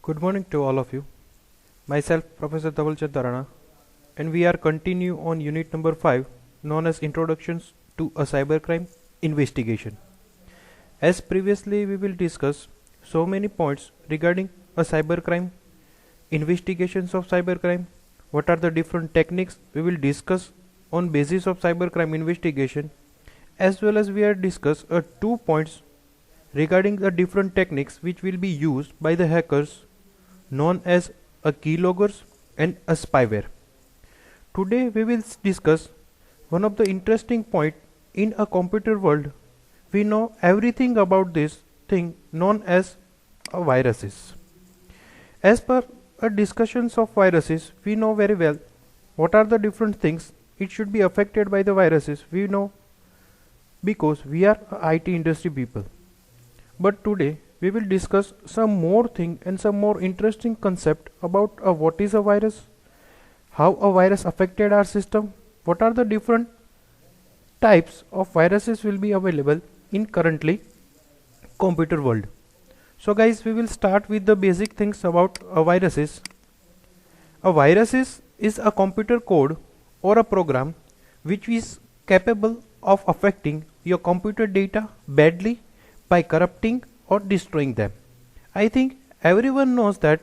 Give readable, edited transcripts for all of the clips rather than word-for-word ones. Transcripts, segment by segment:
Good morning to all of you. Myself, Professor Dhavalchand Dharana, and we are continue on unit number 5, known as Introductions to a Cybercrime Investigation. As previously, we will discuss so many points regarding a cybercrime, investigations of cybercrime, what are the different techniques we will discuss on basis of cybercrime investigation, as well as we are discuss 2 points regarding the different techniques which will be used by the hackers known as a keyloggers and a spyware. Today we will discuss one of the interesting point in a computer world. We know everything about this thing known as viruses. As per a discussions of viruses, we know very well what are the different things it should be affected by the viruses. We know because we are IT industry people. But today we will discuss some more thing and some more interesting concept about what is a virus, how a virus affected our system, what are the different types of viruses will be available in currently computer world. So guys, we will start with the basic things about viruses. A virus is a computer code or a program which is capable of affecting your computer data badly by corrupting or destroying them. I think everyone knows that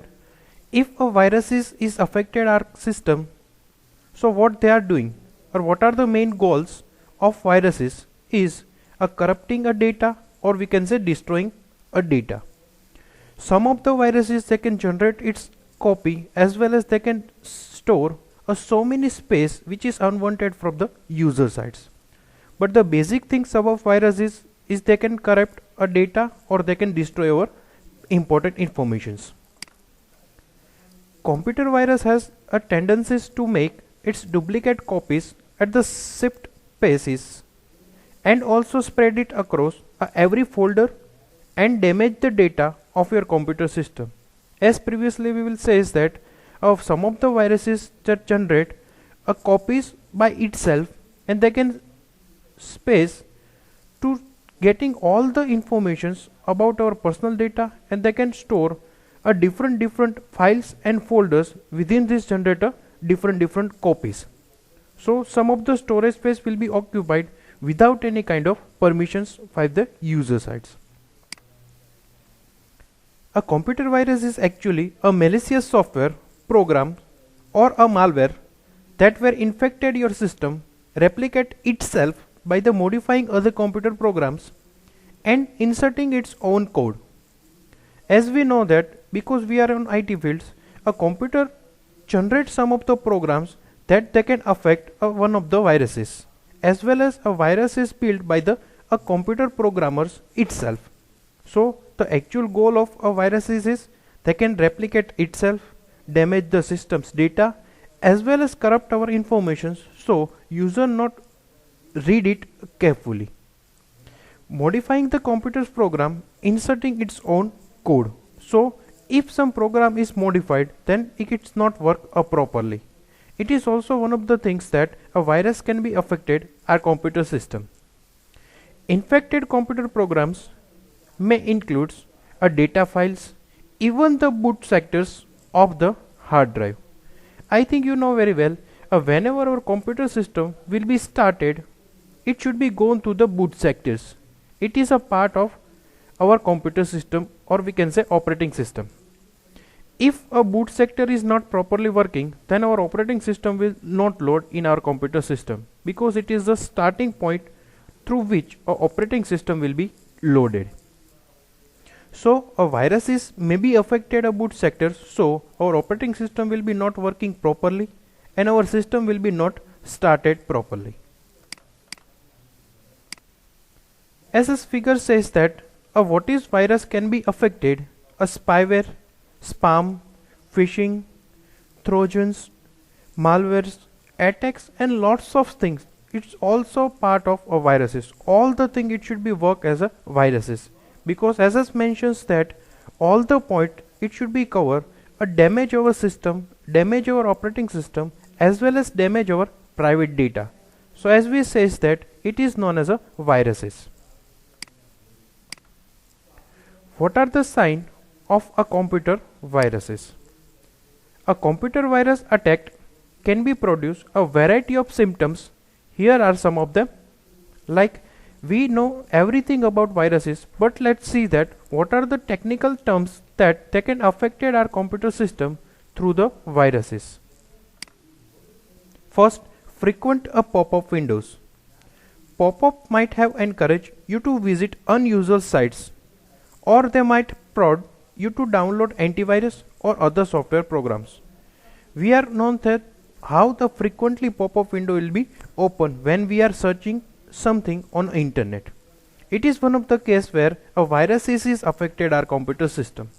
if a virus is affected our system, so what they are doing or what are the main goals of viruses is corrupting a data, or we can say destroying a data. Some of the viruses they can generate its copy, as well as they can store so many space which is unwanted from the user sides. But the basic things about viruses is they can corrupt a data or they can destroy our important informations. Computer virus has a tendencies to make its duplicate copies at the shift paces and also spread it across every folder and damage the data of your computer system. As previously we will say is that of some of the viruses that generate copies by itself, and they can space to getting all the informations about our personal data, and they can store different files and folders within this generator, different copies. So some of the storage space will be occupied without any kind of permissions by the user sides. A computer virus is actually a malicious software program or a malware that were infected your system replicate itself by the modifying other computer programs and inserting its own code. As we know that because we are on IT fields, a computer generates some of the programs that they can affect one of the viruses, as well as a virus is built by the computer programmers itself. So the actual goal of a virus is they can replicate itself, damage the system's data, as well as corrupt our information, so user not read it carefully. Modifying the computer's program, inserting its own code. So if some program is modified, then it's not work properly. It is also one of the things that a virus can be affected our computer system. Infected computer programs may include data files, even the boot sectors of the hard drive. I think you know very well, whenever our computer system will be started, it should be gone to the boot sectors. It is a part of our computer system, or we can say operating system. If a boot sector is not properly working, then our operating system will not load in our computer system, because it is the starting point through which our operating system will be loaded. So a virus is maybe affected a boot sector, so our operating system will be not working properly and our system will be not started properly. As this figure says that what is virus can be affected, a spyware, spam, phishing, trojans, malwares, attacks and lots of things. It's also part of a viruses. All the thing it should be work as a viruses, because as it mentions that all the point it should be cover a damage our system, damage our operating system, as well as damage our private data. So as we says that it is known as a viruses. What are the signs of a computer viruses. A computer virus attack can be produce a variety of symptoms. Here are some of them. Like, we know everything about viruses, but let's see that what are the technical terms that they can affect our computer system through the viruses. First, frequent pop-up windows. Pop-up might have encouraged you to visit unusual sites, or they might prod you to download antivirus or other software programs. We are known that how the frequently pop-up window will be open when we are searching something on internet. It is one of the case where a virus is affected our computer system.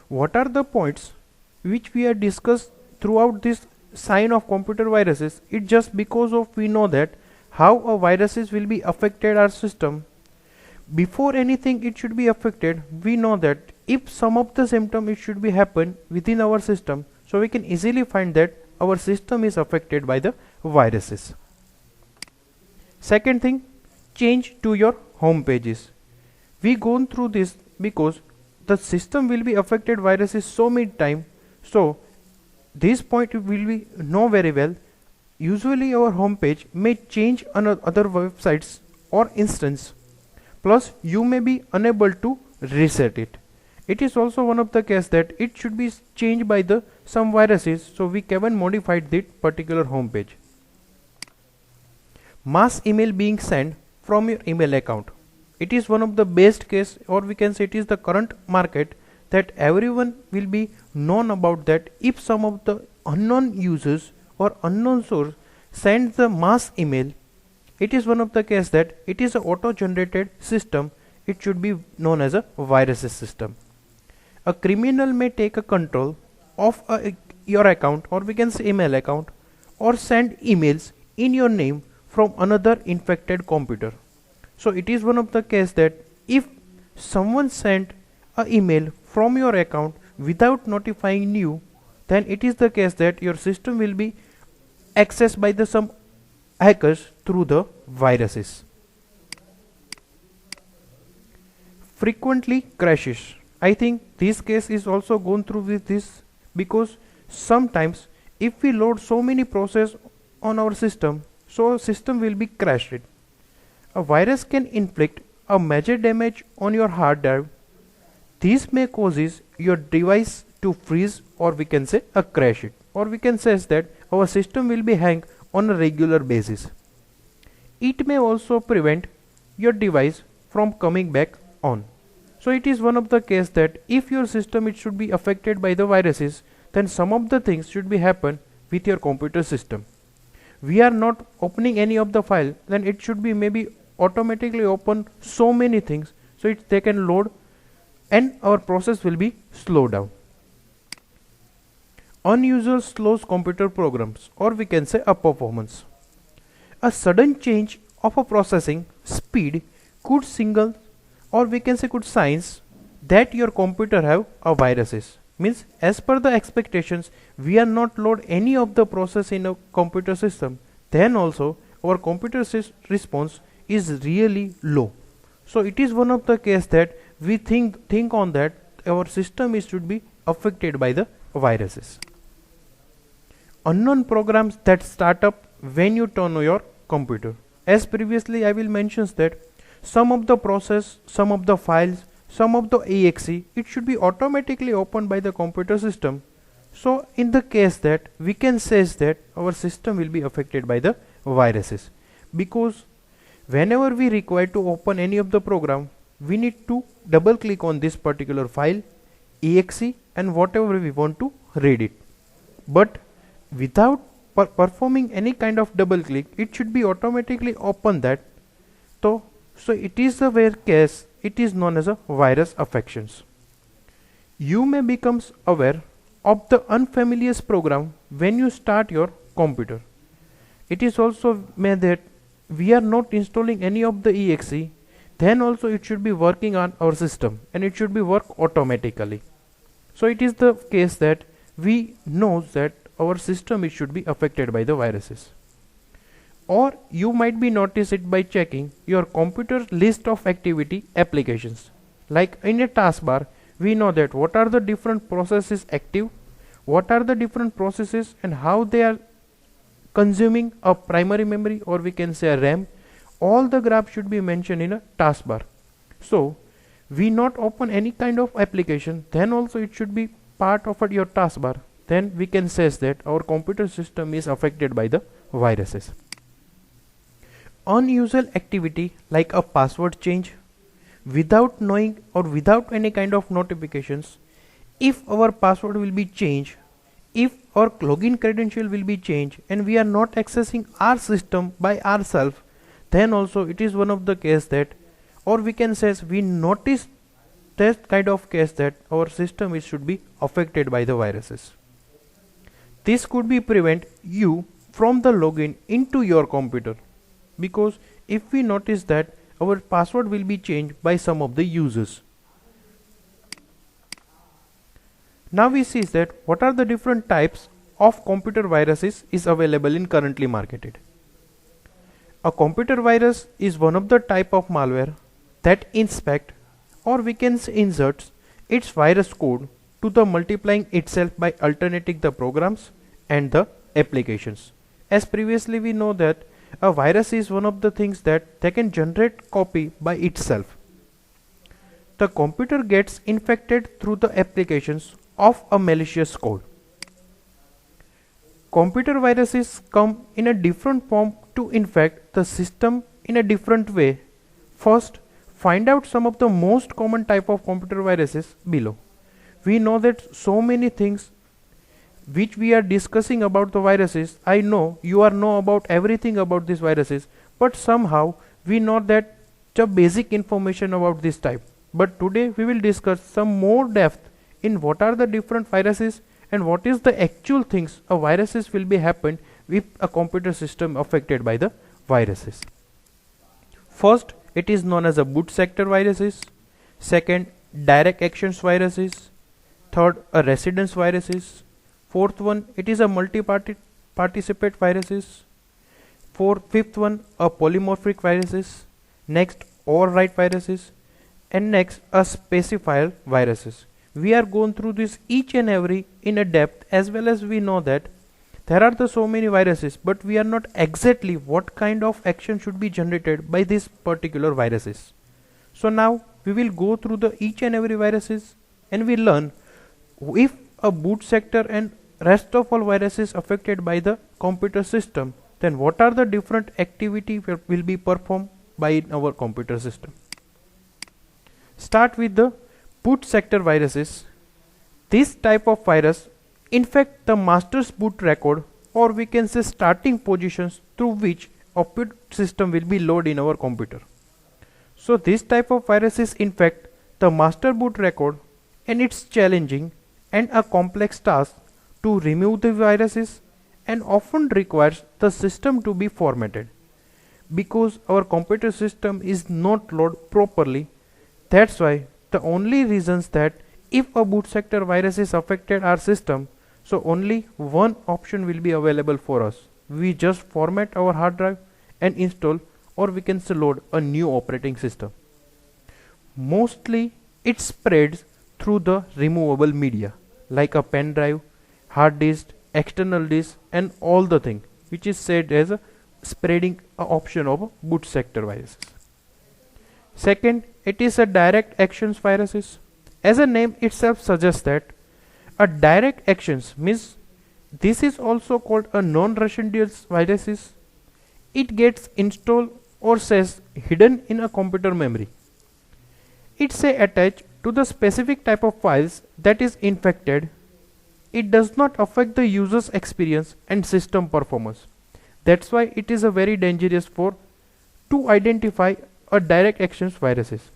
What are the points which we have discussed throughout this sign of computer viruses? It just because of we know that how a viruses will be affected our system. Before anything it should be affected, we know that if some of the symptom it should be happen within our system, so we can easily find that our system is affected by the viruses. Second thing, change to your home pages. We gone through this because the system will be affected viruses so many times, so this point will be know very well. Usually our home page may change on other websites or instance, plus you may be unable to reset it. It is also one of the case that it should be changed by the some viruses, so we can modify that particular home page. Mass email being sent from your email account. It is one of the best case, or we can say it is the current market that everyone will be known about that if some of the unknown users or unknown source sends the mass email, it is one of the case that it is a auto generated system. It should be known as a viruses system. A criminal may take a control of your account, or we can say email account, or send emails in your name from another infected computer. So it is one of the case that if someone sent an email from your account without notifying you, then it is the case that your system will be accessed by the some hackers through the viruses. Frequently crashes. I think this case is also gone through with this because sometimes if we load so many processes on our system, so system will be crashed. A virus can inflict a major damage on your hard drive. This may causes your device to freeze, or we can say a crash it, or we can say that our system will be hang on a regular basis. It may also prevent your device from coming back on. So it is one of the case that if your system it should be affected by the viruses, then some of the things should be happen with your computer system. We are not opening any of the file, then it should be maybe automatically open so many things, so they can load and our process will be slowed down. Unusual slows computer programs, or we can say a performance. A sudden change of a processing speed could signal, or we can say could signs that your computer have a viruses. Means as per the expectations, we are not load any of the process in a computer system, then also our computer response is really low. So it is one of the case that we think on that our system is should be affected by the viruses. Unknown programs that start up when you turn on your computer. As previously I will mention that some of the process, some of the files, some of the exe, it should be automatically opened by the computer system. So in the case that we can say that our system will be affected by the viruses, because whenever we require to open any of the program, we need to double click on this particular file, exe, and whatever we want to read it. But without performing any kind of double click, it should be automatically open that. So it is the where case it is known as a virus affections. You may become aware of the unfamiliar program when you start your computer. It is also made that we are not installing any of the exe, then also it should be working on our system and it should be work automatically. So it is the case that we know that our system it should be affected by the viruses. Or you might be notice it by checking your computer list of activity applications. Like in a taskbar, we know that what are the different processes active, what are the different processes and how they are consuming a primary memory, or we can say a RAM. All the graphs should be mentioned in a taskbar. So we not open any kind of application, then also it should be part of your taskbar. Then we can say that our computer system is affected by the viruses. Unusual activity like a password change without knowing or without any kind of notifications. If our password will be changed, if our login credential will be changed and we are not accessing our system by ourselves, then also it is one of the case that, or we can say we notice that kind of case that our system is should be affected by the viruses. This could be prevent you from the login into your computer, because if we notice that our password will be changed by some of the users. Now we see that what are the different types of computer viruses is available in currently marketed. A computer virus is one of the type of malware that inspect, or we can say inserts, its virus code to the multiplying itself by alternating the programs and the applications. As previously we know that a virus is one of the things that they can generate copy by itself. The computer gets infected through the applications of a malicious code. Computer viruses come in a different form to infect the system in a different way. First, find out some of the most common type of computer viruses below. We know that so many things which we are discussing about the viruses. I know you are know about everything about these viruses, but somehow we know that the basic information about this type. But today we will discuss some more depth in what are the different viruses and what is the actual things a viruses will be happen with a computer system affected by the viruses. First, it is known as a boot sector viruses. Second, direct actions viruses. Third, a residence viruses. Fourth one, it is a multi-participate viruses. Fifth one, a polymorphic viruses. Next, overwrite viruses. And next, a specifier viruses. We are going through this each and every in a depth, as well as we know that there are the so many viruses, but we are not exactly what kind of action should be generated by these particular viruses. So now we will go through the each and every viruses and we learn if a boot sector and rest of all viruses affected by the computer system, then what are the different activity will be performed by our computer system. Start with the boot sector viruses. This type of virus infect the master's boot record, or we can say starting positions through which operating system will be loaded in our computer. So this type of viruses infect the master boot record, and it's challenging and a complex task to remove the viruses, and often requires the system to be formatted because our computer system is not loaded properly. That's why the only reasons that if a boot sector virus is affected our system, so only one option will be available for us. We just format our hard drive and install, or we can load a new operating system. Mostly it spreads through the removable media like a pen drive, hard disk, external disk, and all the thing, which is said as a spreading option of boot sector viruses. Second, it is a direct actions viruses. As a name itself suggests that a direct actions means this is also called a non-recendious viruses. It gets installed or says hidden in a computer memory. It say attached to the specific type of files that is infected. It does not affect the user's experience and system performance. That's why it is a very dangerous for to identify a direct actions viruses,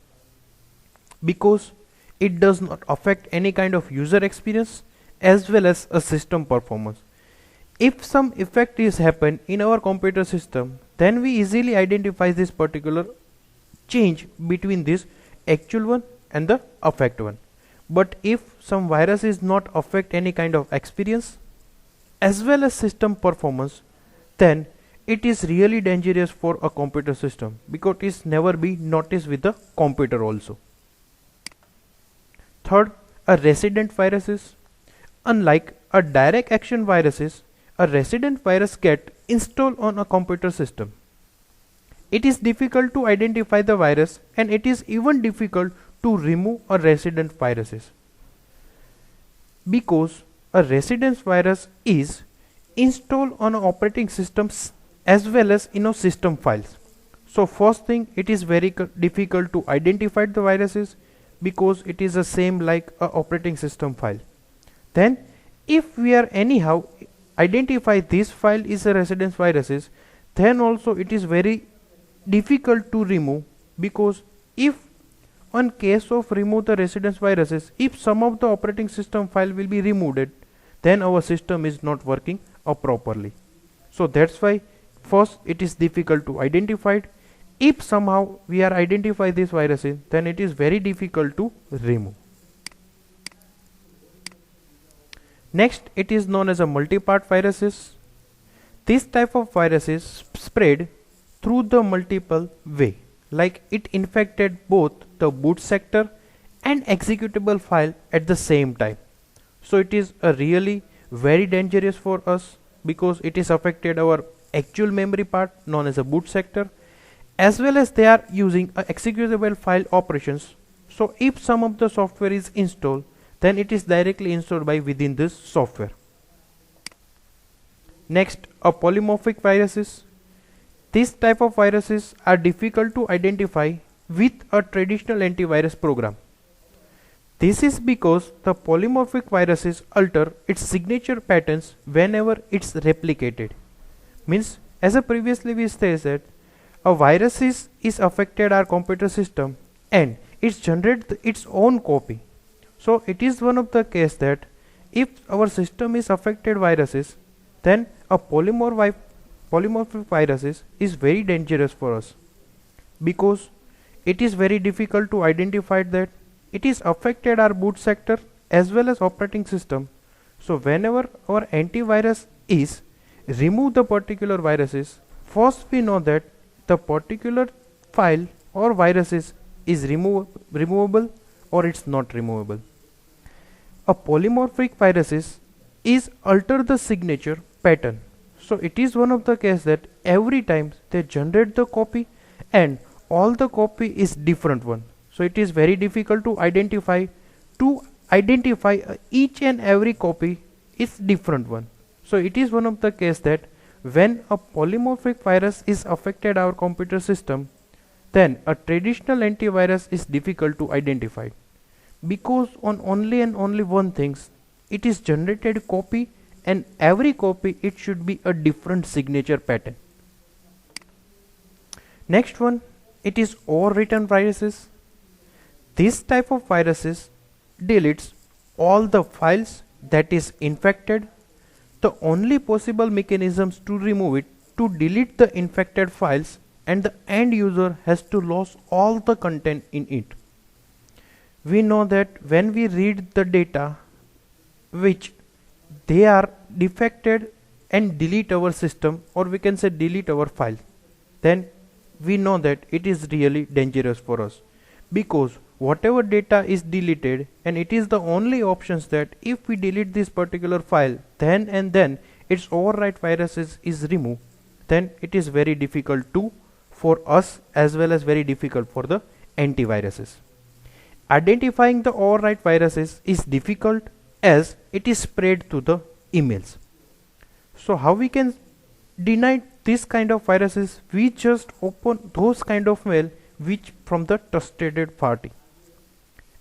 because it does not affect any kind of user experience as well as a system performance. If some effect is happen in our computer system, then we easily identify this particular change between this actual one and the affect one. But if some virus is not affect any kind of experience as well as system performance, then it is really dangerous for a computer system, because it is never be noticed with the computer also. Third, a resident viruses. Unlike a direct action viruses, a resident virus get installed on a computer system. It is difficult to identify the virus, and it is even difficult to remove a resident viruses, because a resident virus is installed on operating systems as well as in a system files. So first thing, it is very difficult to identify the viruses because it is the same like a operating system file. Then if we are anyhow identify this file is a resident viruses, then also it is very difficult to remove, because if on case of remove the residence viruses, if some of the operating system file will be removed, then our system is not working properly. So that's why first it is difficult to identify it. If somehow we are identify these viruses, then it is very difficult to remove. Next, it is known as a multi-part viruses. This type of viruses spread through the multiple way, like it infected both the boot sector and executable file at the same time. So it is a really very dangerous for us, because it is affected our actual memory part known as a boot sector, as well as they are using a executable file operations. So if some of the software is installed, then it is directly installed by within this software. Next, a polymorphic viruses. This type of viruses are difficult to identify with a traditional antivirus program. This is because the polymorphic viruses alter its signature patterns whenever it's replicated. Means, as a previously we said, a virus is affected our computer system and it generates its own copy. So it is one of the case that if our system is affected viruses, then a polymorphic viruses is very dangerous for us, because it is very difficult to identify that it is affected our boot sector as well as operating system. So whenever our antivirus is remove the particular viruses, first we know that the particular file or viruses is removable or it's not removable. A polymorphic viruses is alter the signature pattern. So it is one of the case that every time they generate the copy and all the copy is different one. So it is very difficult to identify each and every copy is different one. So it is one of the case that when a polymorphic virus is affected our computer system, then a traditional antivirus is difficult to identify, because on only and only one things, it is generated copy, and every copy it should be a different signature pattern. Next one, it is overwritten viruses. This type of viruses deletes all the files that is infected. The only possible mechanisms to remove it to delete the infected files, and the end user has to lose all the content in it. We know that when we read the data which they are defected and delete our system, or we can say delete our file, then we know that it is really dangerous for us, because whatever data is deleted, and it is the only options that if we delete this particular file, then and then its overwrite viruses is removed, then it is very difficult for us as well as very difficult for the antiviruses. Identifying the overwrite viruses is difficult as it is spread to the emails. So how we can deny this kind of viruses? We just open those kind of mail which from the trusted party.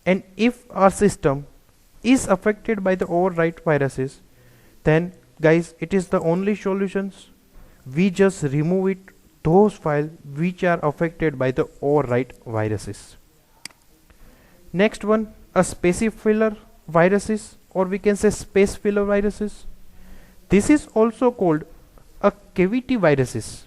And if our system is affected by the overwrite viruses, then guys, it is the only solutions. We just remove it, those files which are affected by the overwrite viruses. Next one, a space filler viruses, or we can say space filler viruses. This is also called a cavity viruses.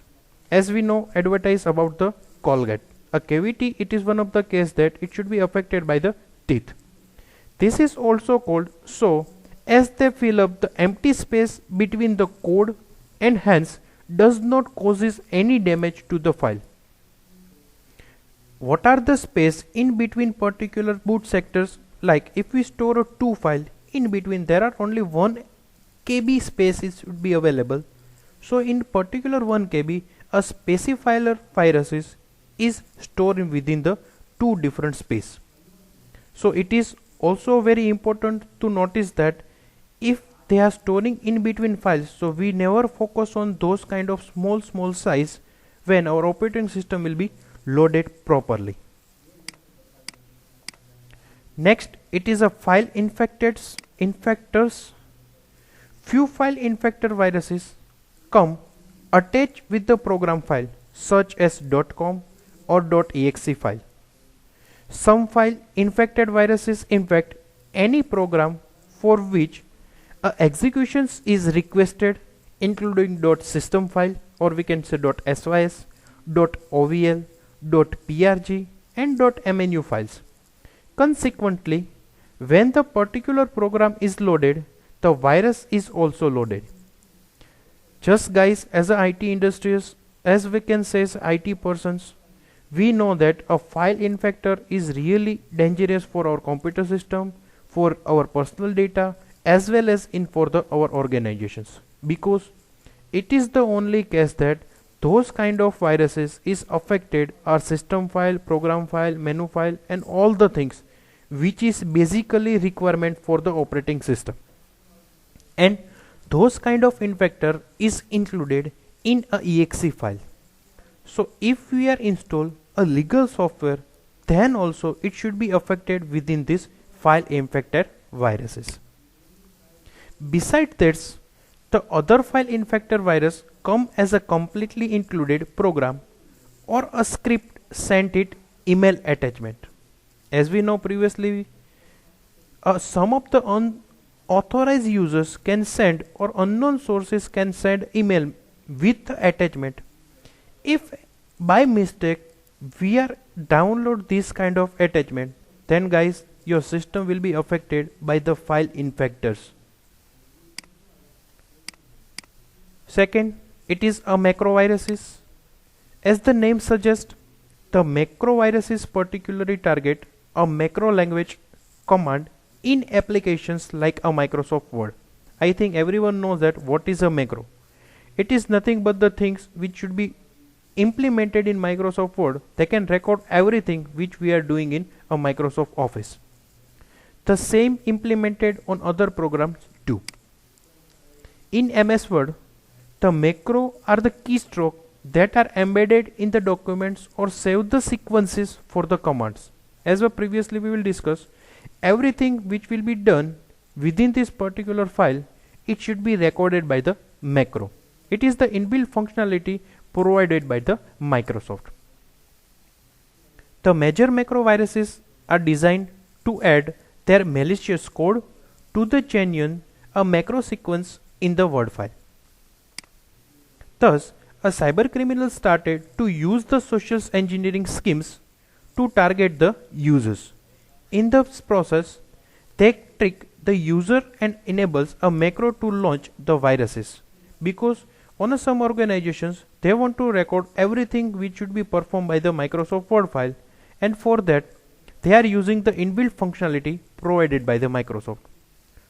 As we know, advertise about the Colgate. A cavity, it is one of the case that it should be affected by the teeth. This is also called so as they fill up the empty space between the code and hence does not causes any damage to the file. What are the space in between particular boot sectors like if we store a 2 file, in between there are only 1 KB space would be available. So in particular 1 KB, a specifier virus is stored within the 2 different space. So it is also very important to notice that if they are storing in between files, so we never focus on those kind of small size when our operating system will be loaded properly. Next, it is a file infectors. Few file infector viruses come attached with the program file such as .com or .exe file. Some file infected viruses infect any program for which executions is requested, including .system file, or we can say .sys, .ovl, .prg and .mnu files. Consequently, when the particular program is loaded, the virus is also loaded. Just guys, as a IT industries, as we can say as IT persons, we know that a file infector is really dangerous for our computer system, for our personal data, as well as for our organizations, because it is the only case that those kind of viruses is affected our system file, program file, menu file and all the things which is basically requirement for the operating system, and those kind of infector is included in a exe file. So if we are install a legal software, then also it should be affected within this file infector viruses. Besides this, the other file infector virus come as a completely included program or a script sent it email attachment. As we know previously, some of the unauthorized users can send, or unknown sources can send email with the attachment. If by mistake we are download this kind of attachment, then guys, your system will be affected by the file infectors. Second, it is a macroviruses. As the name suggests, the macroviruses particularly target a macro language command in applications like a Microsoft Word. I think everyone knows that what is a macro. It is nothing but the things which should be implemented in Microsoft Word. They can record everything which we are doing in a Microsoft Office. The same implemented on other programs too. In MS Word, the macro are the keystroke that are embedded in the documents or save the sequences for the commands. As previously we will discuss, everything which will be done within this particular file, it should be recorded by the macro. It is the inbuilt functionality provided by the Microsoft. The major macroviruses are designed to add their malicious code to the genuine a macro sequence in the Word file. Thus, a cyber criminal started to use the social engineering schemes to target the users. In this process, they trick the user and enables a macro to launch the viruses, because on some organizations they want to record everything which should be performed by the Microsoft Word file, and for that they are using the inbuilt functionality provided by the Microsoft.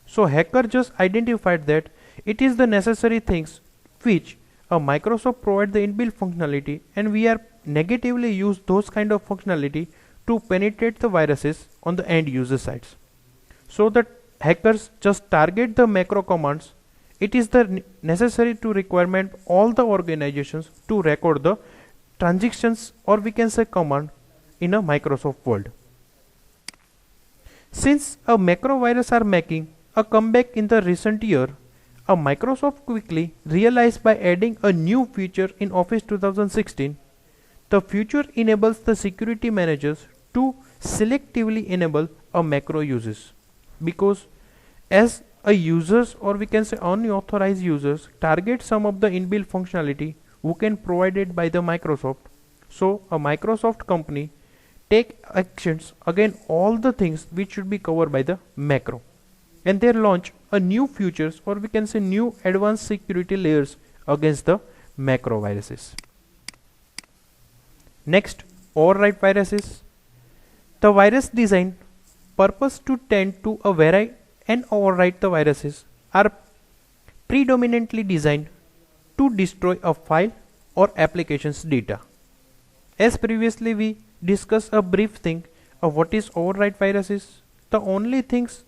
So hacker just identified that it is the necessary things which a Microsoft provide the inbuilt functionality, and we are negatively use those kind of functionality to penetrate the viruses on the end user sides. So that hackers just target the macro commands. It is the necessary to requirement all the organizations to record the transactions, or we can say command, in a Microsoft Word. Since a macro virus are making a comeback in the recent year, a Microsoft quickly realized by adding a new feature in Office 2016. The feature enables the security managers to selectively enable a macro uses, because as a users, or we can say unauthorized users, target some of the inbuilt functionality who can provided by the Microsoft. So a Microsoft company take actions against all the things which should be covered by the macro, and they launch a new features, or we can say new advanced security layers against the macro viruses. Next, override viruses. The virus designed purpose to tend to override and overwrite the viruses are predominantly designed to destroy a file or application's data. As previously we discussed a brief thing of what is overwrite viruses. The only things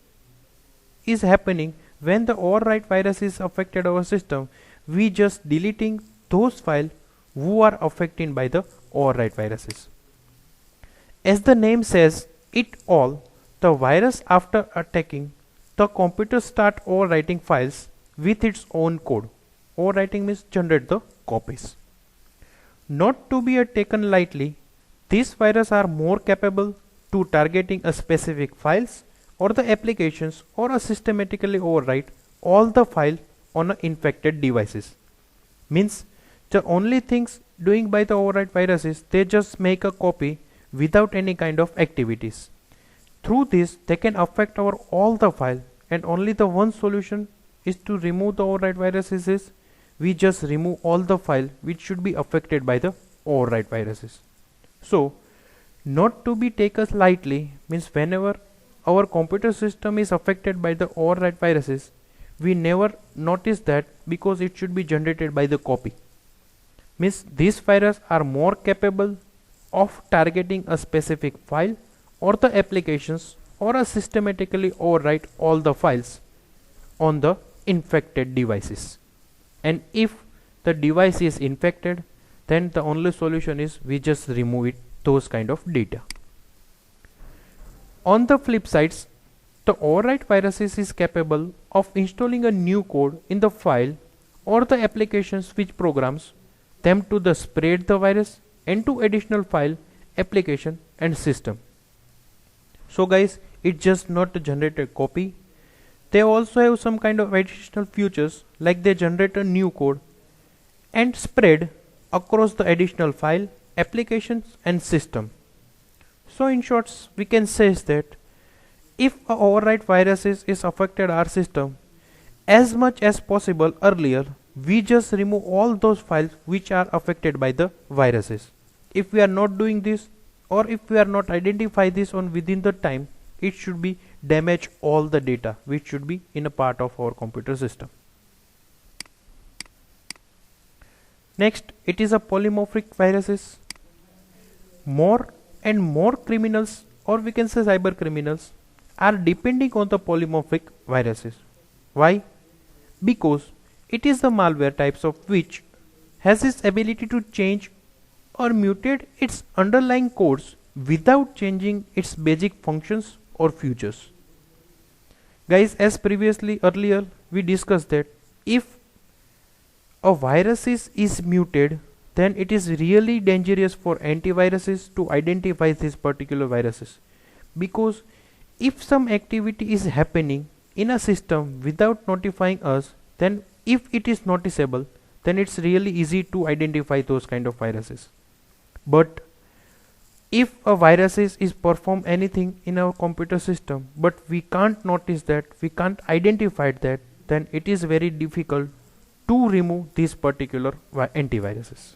is happening when the overwrite virus is affected our system, we just deleting those files who are affected by the overwrite viruses. As the name says it all, the virus after attacking the computer start overwriting files with its own code. Overwriting means generate the copies. Not to be taken lightly, these viruses are more capable to targeting a specific files or the applications or a systematically overwrite all the file on a infected devices. Means the only things doing by the overwrite viruses, they just make a copy without any kind of activities. Through this they can affect our all the file, and only the one solution is to remove the overwrite viruses is we just remove all the file which should be affected by the overwrite viruses. So not to be taken lightly means whenever our computer system is affected by the overwrite viruses, we never notice that because it should be generated by the copy. Means these viruses are more capable of targeting a specific file or the applications or a systematically overwrite all the files on the infected devices. And if the device is infected, then the only solution is we just remove those kind of data. On the flip sides, the overwrite viruses is capable of installing a new code in the file or the applications which programs them to the spread the virus into additional file, application and system. So guys, it's just not to generate a copy. They also have some kind of additional features like they generate a new code and spread across the additional file, applications and system. So in short, we can say that if a overwrite viruses is affected our system, as much as possible earlier, we just remove all those files which are affected by the viruses. If we are not doing this, or if we are not identify this on within the time, it should be damage all the data which should be in a part of our computer system. Next, it is a polymorphic viruses. More and more criminals, or we can say cyber criminals, are depending on the polymorphic viruses. Why? Because it is the malware types of which has its ability to change or mutate its underlying codes without changing its basic functions or features. Guys, as previously earlier we discussed that if a virus is muted, then it is really dangerous for antiviruses to identify these particular viruses, because if some activity is happening in a system without notifying us, then if it is noticeable, then it's really easy to identify those kind of viruses. But if a virus is perform anything in our computer system but we can't notice that, we can't identify that, then it is very difficult to remove these particular antiviruses.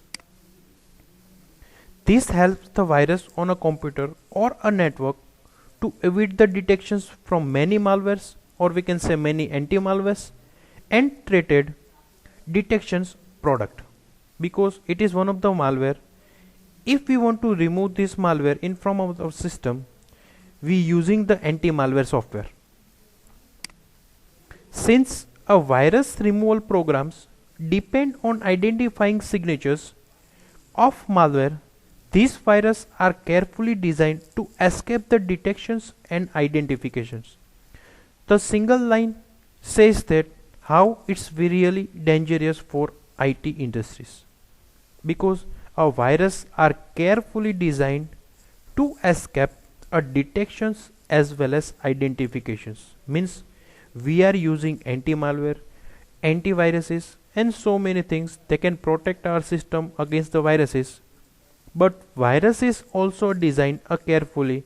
This helps the virus on a computer or a network to evade the detections from many malwares, or we can say many anti-malwares and treated detections product, because it is one of the malware. If we want to remove this malware in from our system, we using the anti-malware software. Since a virus removal programs depend on identifying signatures of malware, these viruses are carefully designed to escape the detections and identifications. The single line says that how it's really dangerous for IT industries, because our viruses are carefully designed to escape detections as well as identifications. Means we are using anti-malware, antiviruses and so many things. They can protect our system against the viruses, but viruses also designed carefully.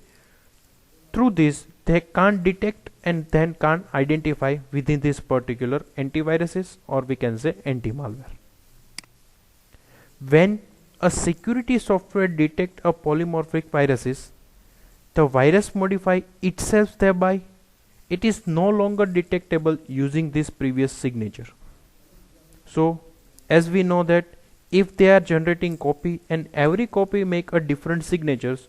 Through this they can't detect and then can't identify within this particular antiviruses, or we can say anti-malware. When a security software detect a polymorphic viruses, the virus modify itself thereby. It is no longer detectable using this previous signature. So as we know that if they are generating copy and every copy make a different signatures,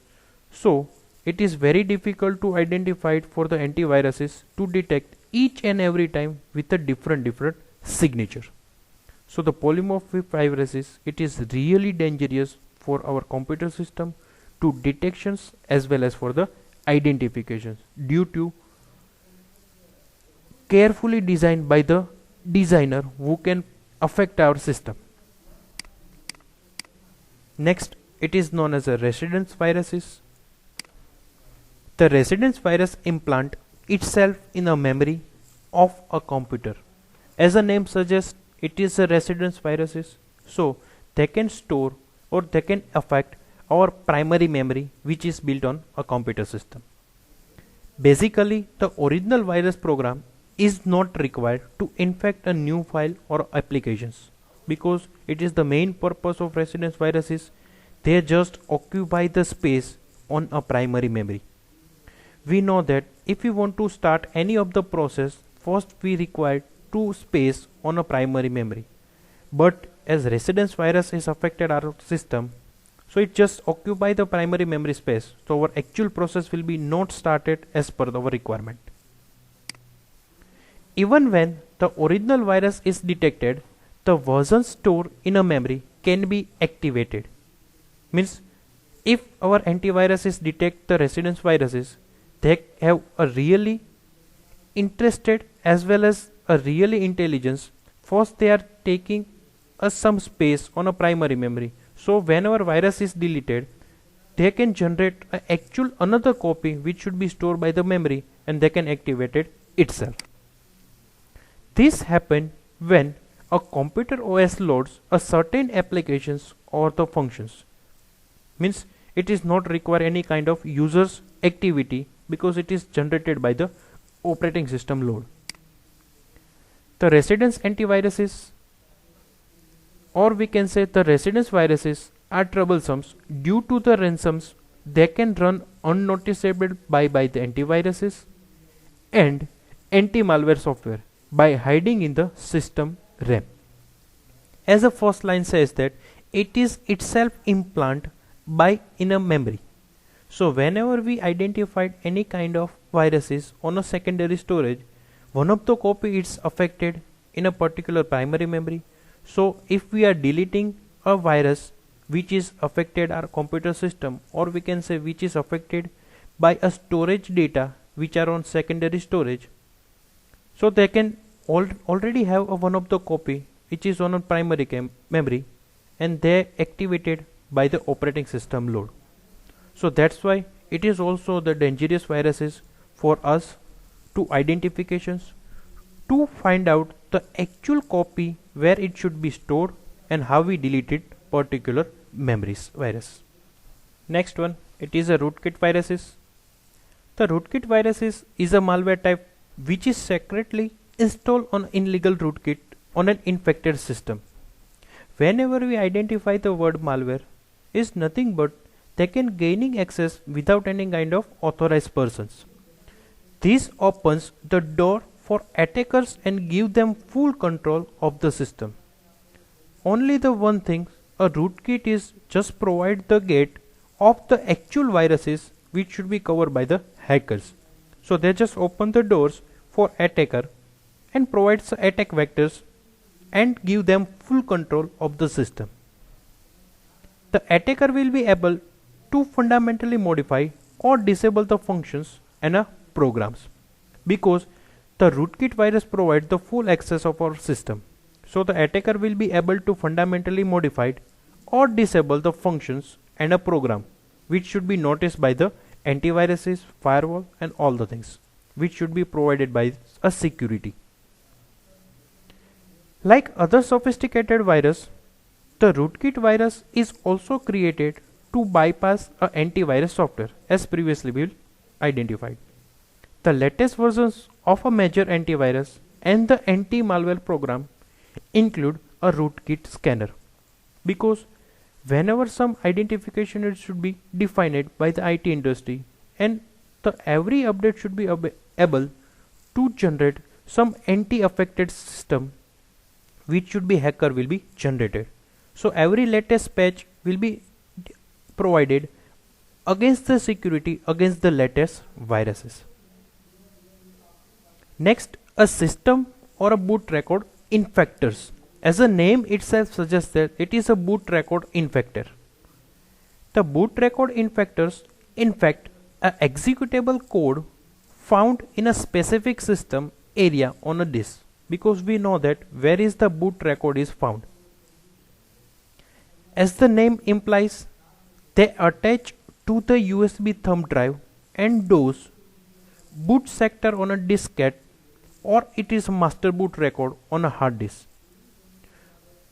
so it is very difficult to identify it for the antiviruses to detect each and every time with a different signature. So the polymorphic viruses, it is really dangerous for our computer system to detections as well as for the identifications due to carefully designed by the designer who can affect our system. Next, it is known as a residence viruses. The residence virus implant itself in a memory of a computer. As the name suggests, it is a residence viruses, so they can store or they can affect our primary memory which is built on a computer system. Basically, the original virus program is not required to infect a new file or applications, because it is the main purpose of residence viruses. They just occupy the space on a primary memory. We know that if we want to start any of the process, first we require to space on a primary memory, but as residence virus is affected our system, so it just occupy the primary memory space, so our actual process will be not started as per our requirement. Even when the original virus is detected, the version stored in a memory can be activated. Means if our antivirus is detect the residence viruses, they have a really interested as well as a really intelligence. First they are taking some space on a primary memory, so whenever virus is deleted, they can generate a actual another copy which should be stored by the memory and they can activate it itself. This happens when a computer OS loads a certain applications or the functions. Means it is not require any kind of user's activity because it is generated by the operating system load. The residence antiviruses, or we can say the residence viruses, are troublesome due to the ransoms. They can run unnoticeable by the antiviruses and anti-malware software by hiding in the system RAM. As the first line says that it is itself implanted by in a memory. So whenever we identified any kind of viruses on a secondary storage, one of the copy is affected in a particular primary memory. So if we are deleting a virus which is affected our computer system, or we can say which is affected by a storage data which are on secondary storage, so they can already have one of the copy which is on a primary memory and they activated by the operating system load. So that's why it is also the dangerous viruses for us to identifications to find out the actual copy where it should be stored and how we deleted particular memories virus. Next one, it is a rootkit viruses. The rootkit viruses is a malware type which is secretly installed on illegal rootkit on an infected system. Whenever we identify the word malware, is nothing but they can gaining access without any kind of authorized persons. This opens the door for attackers and give them full control of the system. Only the one thing, a rootkit is just provide the gate of the actual viruses which should be covered by the hackers. So they just open the doors for attacker and provides the attack vectors and give them full control of the system. The attacker will be able to fundamentally modify or disable the functions and programs, because the rootkit virus provides the full access of our system. So the attacker will be able to fundamentally modify or disable the functions and a program which should be noticed by the antiviruses, firewall and all the things which should be provided by a security. Like other sophisticated virus, the rootkit virus is also created to bypass a antivirus software as previously been identified. The latest versions of a major antivirus and the anti-malware program include a rootkit scanner, because whenever some identification should be defined by the IT industry, and the every update should be able to generate some anti-affected system which should be hacker will be generated. So every latest patch will be provided against the security against the latest viruses. Next, a system or a boot record infectors. As the name itself suggests that it is a boot record infector. The boot record infectors infect a executable code found in a specific system area on a disk, because we know that where is the boot record is found. As the name implies, they attach to the USB thumb drive and DOS boot sector on a diskette, or it is master boot record on a hard disk.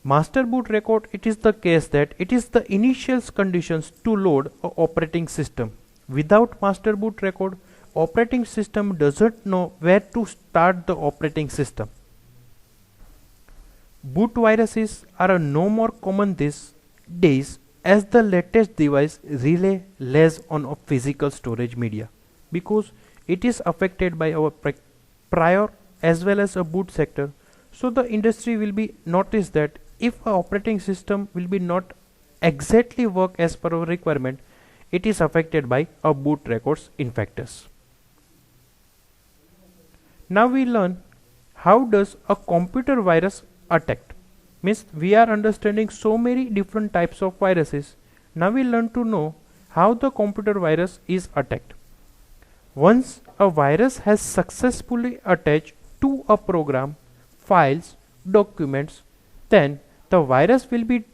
Master boot record, it is the case that it is the initial conditions to load a operating system. Without master boot record, operating system doesn't know where to start the operating system. Boot viruses are no more common these days as the latest device rely less on a physical storage media, because it is affected by our prior as well as a boot sector. So the industry will be notice that if a operating system will be not exactly work as per our requirement, it is affected by a boot records infectors. Now we learn how does a computer virus attack. Means we are understanding so many different types of viruses. Now we learn to know how the computer virus is attacked. Once a virus has successfully attached to a program, files, documents, then the virus will be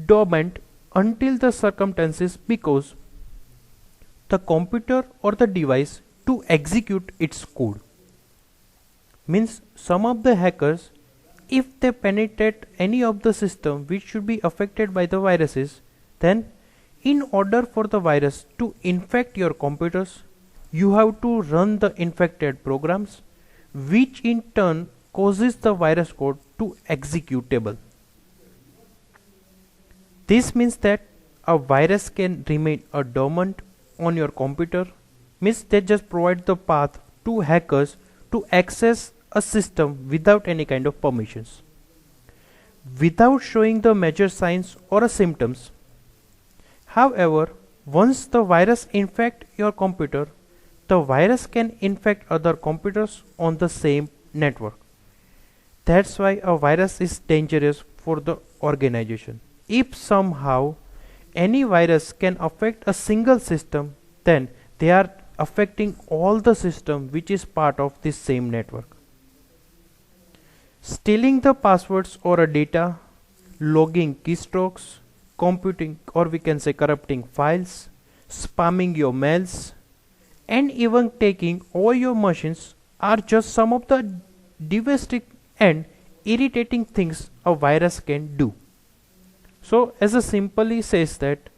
dormant until the circumstances because the computer or the device to execute its code. Means some of the hackers, if they penetrate any of the system which should be affected by the viruses, then in order for the virus to infect your computers, you have to run the infected programs, which in turn causes the virus code to executable. This means that a virus can remain a dormant on your computer, means they just provide the path to hackers to access a system without any kind of permissions, without showing the major signs or symptoms. However, once the virus infects your computer, the virus can infect other computers on the same network. That's why a virus is dangerous for the organization. If somehow any virus can affect a single system, then they are affecting all the system which is part of this same network. Stealing the passwords or a data, logging keystrokes, computing or we can say corrupting files, spamming your mails, and even taking all your machines are just some of the devastating and irritating things a virus can do. So as a simply says that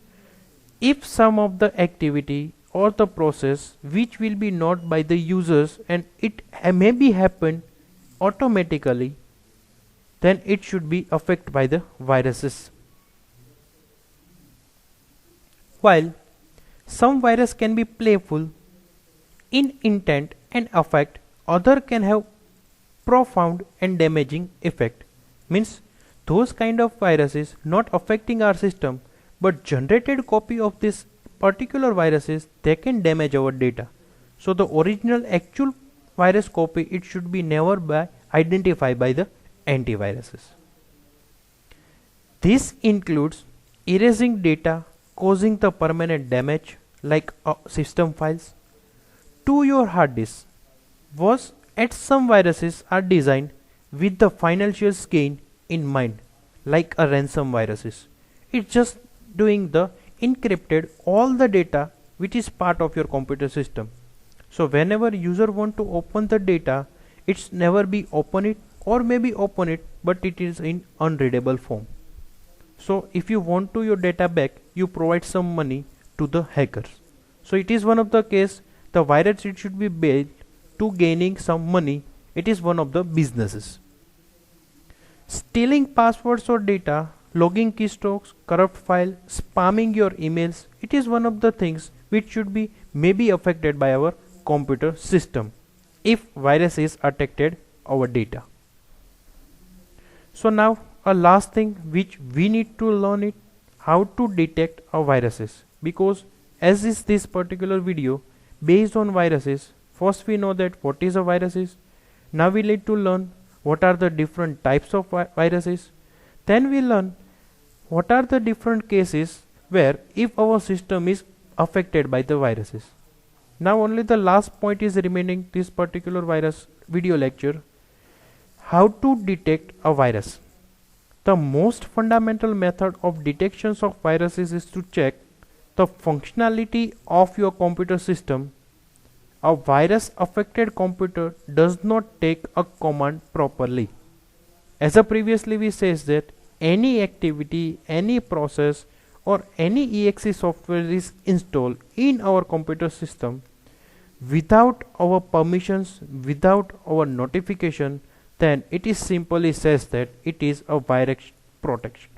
if some of the activity or the process which will be not by the users and it may be happen automatically, then it should be affected by the viruses. While some virus can be playful in intent and affect, other can have profound and damaging effect. Means those kind of viruses not affecting our system but generated copy of this particular viruses, they can damage our data. So the original actual virus copy, it should be never by identified by the antiviruses. This includes erasing data causing the permanent damage like system files to your hard disk. Was at some viruses are designed with the financial gain in mind, like a ransom viruses. It's just doing the encrypted all the data which is part of your computer system. So whenever user want to open the data, it's never be open it or maybe open it, but it is in unreadable form. So if you want to your data back, you provide some money to the hackers. So it is one of the case the virus it should be built to gaining some money. It is one of the businesses. Stealing passwords or data, logging keystrokes, corrupt file, spamming your emails, it is one of the things which should be maybe affected by our computer system if virus is attacked our data. So now a last thing which we need to learn it how to detect a viruses, because as is this particular video based on viruses, first we know that what is a viruses. Now we need to learn what are the different types of viruses. Then we learn what are the different cases where if our system is affected by the viruses. Now only the last point is remaining this particular virus video lecture, how to detect a virus. The most fundamental method of detections of viruses is to check the functionality of your computer system. A virus affected computer does not take a command properly. As a previously we says that any activity, any process or any exe software is installed in our computer system without our permissions, without our notification, then it is simply says that it is a virus protection,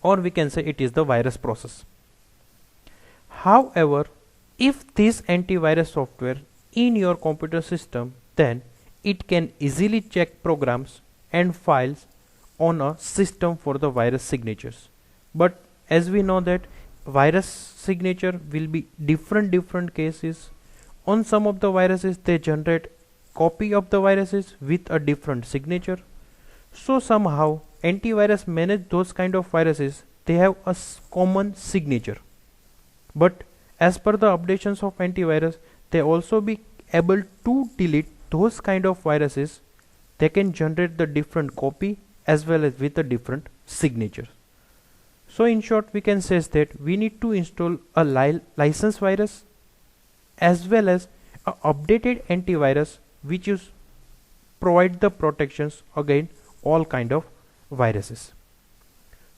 or we can say it is the virus process. However, if this antivirus software in your computer system, then it can easily check programs and files on a system for the virus signatures. But as we know that virus signature will be different cases. On some of the viruses they generate copy of the viruses with a different signature. So somehow antivirus manage those kind of viruses, they have a common signature. But as per the updations of antivirus, they also be able to delete those kind of viruses. They can generate the different copy as well as with a different signature. So in short we can say that we need to install a license virus as well as a updated antivirus which is provide the protections against all kind of viruses.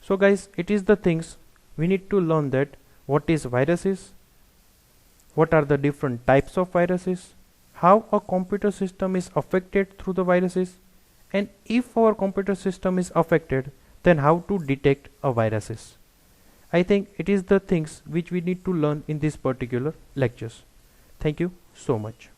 So guys, it is the things we need to learn, that what is viruses, what are the different types of viruses, how a computer system is affected through the viruses, and if our computer system is affected, then how to detect a viruses. I think it is the things which we need to learn in this particular lectures. Thank you so much.